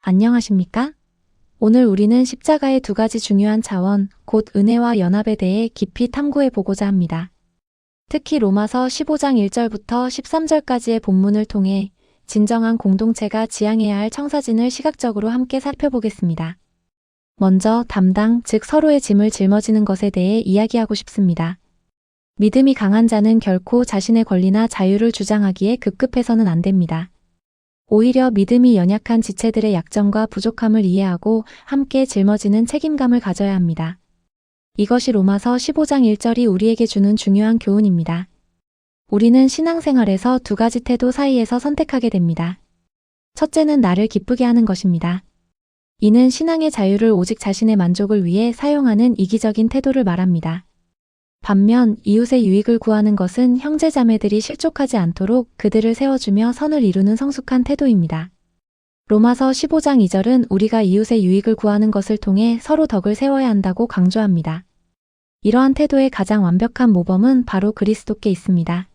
안녕하십니까? 오늘 우리는 십자가의 두 가지 중요한 차원, 곧 은혜와 연합에 대해 깊이 탐구해 보고자 합니다. 특히 로마서 15장 1절부터 13절까지의 본문을 통해 진정한 공동체가 지향해야 할 청사진을 시각적으로 함께 살펴보겠습니다. 먼저 담당, 즉 서로의 짐을 짊어지는 것에 대해 이야기하고 싶습니다. 믿음이 강한 자는 결코 자신의 권리나 자유를 주장하기에 급급해서는 안 됩니다. 오히려 믿음이 연약한 지체들의 약점과 부족함을 이해하고 함께 짊어지는 책임감을 가져야 합니다. 이것이 로마서 15장 1절이 우리에게 주는 중요한 교훈입니다. 우리는 신앙생활에서 두 가지 태도 사이에서 선택하게 됩니다. 첫째는 나를 기쁘게 하는 것입니다. 이는 신앙의 자유를 오직 자신의 만족을 위해 사용하는 이기적인 태도를 말합니다. 반면 이웃의 유익을 구하는 것은 형제자매들이 실족하지 않도록 그들을 세워주며 선을 이루는 성숙한 태도입니다. 로마서 15장 2절은 우리가 이웃의 유익을 구하는 것을 통해 서로 덕을 세워야 한다고 강조합니다. 이러한 태도의 가장 완벽한 모범은 바로 그리스도께 있습니다.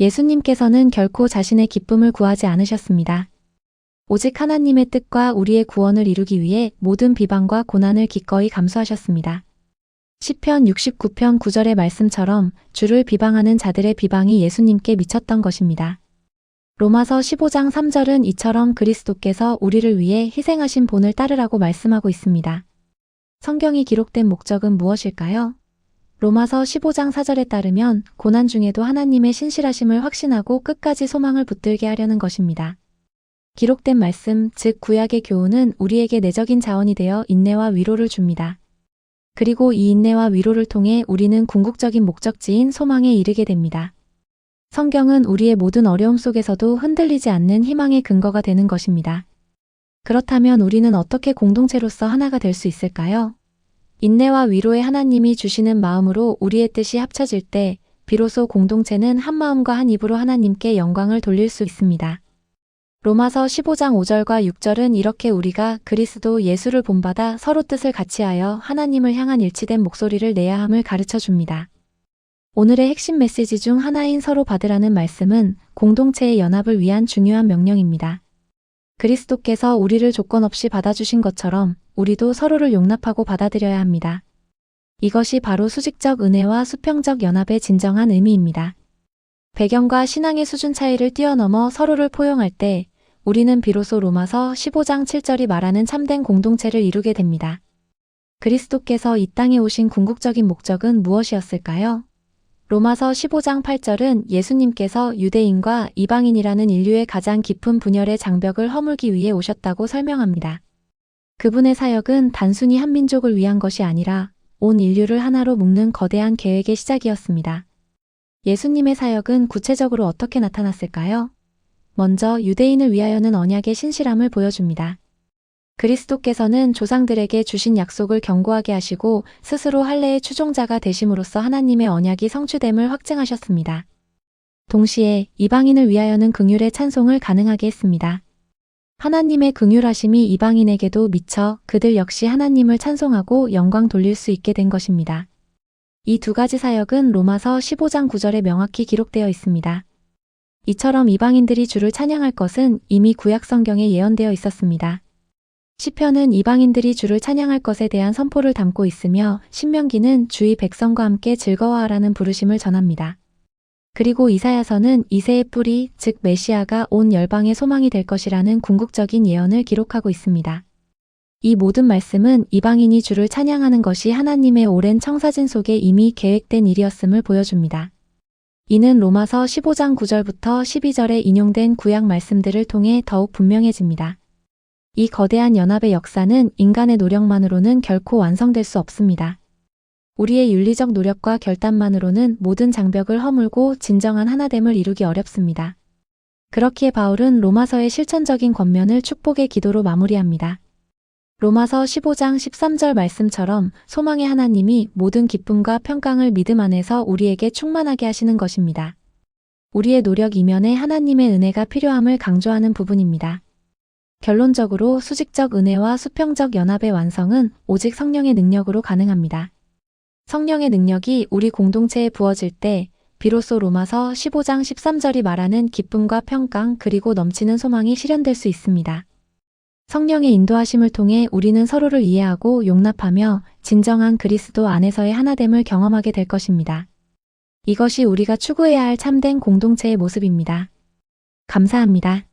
예수님께서는 결코 자신의 기쁨을 구하지 않으셨습니다. 오직 하나님의 뜻과 우리의 구원을 이루기 위해 모든 비방과 고난을 기꺼이 감수하셨습니다. 시편 69편 9절의 말씀처럼 주를 비방하는 자들의 비방이 예수님께 미쳤던 것입니다. 로마서 15장 3절은 이처럼 그리스도께서 우리를 위해 희생하신 본을 따르라고 말씀하고 있습니다. 성경이 기록된 목적은 무엇일까요? 로마서 15장 4절에 따르면 고난 중에도 하나님의 신실하심을 확신하고 끝까지 소망을 붙들게 하려는 것입니다. 기록된 말씀, 즉 구약의 교훈은 우리에게 내적인 자원이 되어 인내와 위로를 줍니다. 그리고 이 인내와 위로를 통해 우리는 궁극적인 목적지인 소망에 이르게 됩니다. 성경은 우리의 모든 어려움 속에서도 흔들리지 않는 희망의 근거가 되는 것입니다. 그렇다면 우리는 어떻게 공동체로서 하나가 될 수 있을까요? 인내와 위로의 하나님이 주시는 마음으로 우리의 뜻이 합쳐질 때 비로소 공동체는 한 마음과 한 입으로 하나님께 영광을 돌릴 수 있습니다. 로마서 15장 5절과 6절은 이렇게 우리가 그리스도 예수를 본받아 서로 뜻을 같이하여 하나님을 향한 일치된 목소리를 내야 함을 가르쳐 줍니다. 오늘의 핵심 메시지 중 하나인 서로 받으라는 말씀은 공동체의 연합을 위한 중요한 명령입니다. 그리스도께서 우리를 조건 없이 받아주신 것처럼 우리도 서로를 용납하고 받아들여야 합니다. 이것이 바로 수직적 은혜와 수평적 연합의 진정한 의미입니다. 배경과 신앙의 수준 차이를 뛰어넘어 서로를 포용할 때 우리는 비로소 로마서 15장 7절이 말하는 참된 공동체를 이루게 됩니다. 그리스도께서 이 땅에 오신 궁극적인 목적은 무엇이었을까요? 로마서 15장 8절은 예수님께서 유대인과 이방인이라는 인류의 가장 깊은 분열의 장벽을 허물기 위해 오셨다고 설명합니다. 그분의 사역은 단순히 한 민족을 위한 것이 아니라 온 인류를 하나로 묶는 거대한 계획의 시작이었습니다. 예수님의 사역은 구체적으로 어떻게 나타났을까요? 먼저 유대인을 위하여는 언약의 신실함을 보여줍니다. 그리스도께서는 조상들에게 주신 약속을 견고하게 하시고 스스로 할례의 추종자가 되심으로써 하나님의 언약이 성취됨을 확증하셨습니다. 동시에 이방인을 위하여는 긍휼의 찬송을 가능하게 했습니다. 하나님의 긍휼하심이 이방인에게도 미쳐 그들 역시 하나님을 찬송하고 영광 돌릴 수 있게 된 것입니다. 이 두 가지 사역은 로마서 15장 9절에 명확히 기록되어 있습니다. 이처럼 이방인들이 주를 찬양할 것은 이미 구약 성경에 예언되어 있었습니다. 시편은 이방인들이 주를 찬양할 것에 대한 선포를 담고 있으며 신명기는 주의 백성과 함께 즐거워하라는 부르심을 전합니다. 그리고 이사야서는 이새의 뿌리, 즉 메시아가 온 열방의 소망이 될 것이라는 궁극적인 예언을 기록하고 있습니다. 이 모든 말씀은 이방인이 주를 찬양하는 것이 하나님의 오랜 청사진 속에 이미 계획된 일이었음을 보여줍니다. 이는 로마서 15장 9절부터 12절에 인용된 구약 말씀들을 통해 더욱 분명해집니다. 이 거대한 연합의 역사는 인간의 노력만으로는 결코 완성될 수 없습니다. 우리의 윤리적 노력과 결단만으로는 모든 장벽을 허물고 진정한 하나됨을 이루기 어렵습니다. 그렇기에 바울은 로마서의 실천적인 권면을 축복의 기도로 마무리합니다. 로마서 15장 13절 말씀처럼 소망의 하나님이 모든 기쁨과 평강을 믿음 안에서 우리에게 충만하게 하시는 것입니다. 우리의 노력 이면에 하나님의 은혜가 필요함을 강조하는 부분입니다. 결론적으로 수직적 은혜와 수평적 연합의 완성은 오직 성령의 능력으로 가능합니다. 성령의 능력이 우리 공동체에 부어질 때 비로소 로마서 15장 13절이 말하는 기쁨과 평강 그리고 넘치는 소망이 실현될 수 있습니다. 성령의 인도하심을 통해 우리는 서로를 이해하고 용납하며 진정한 그리스도 안에서의 하나됨을 경험하게 될 것입니다. 이것이 우리가 추구해야 할 참된 공동체의 모습입니다. 감사합니다.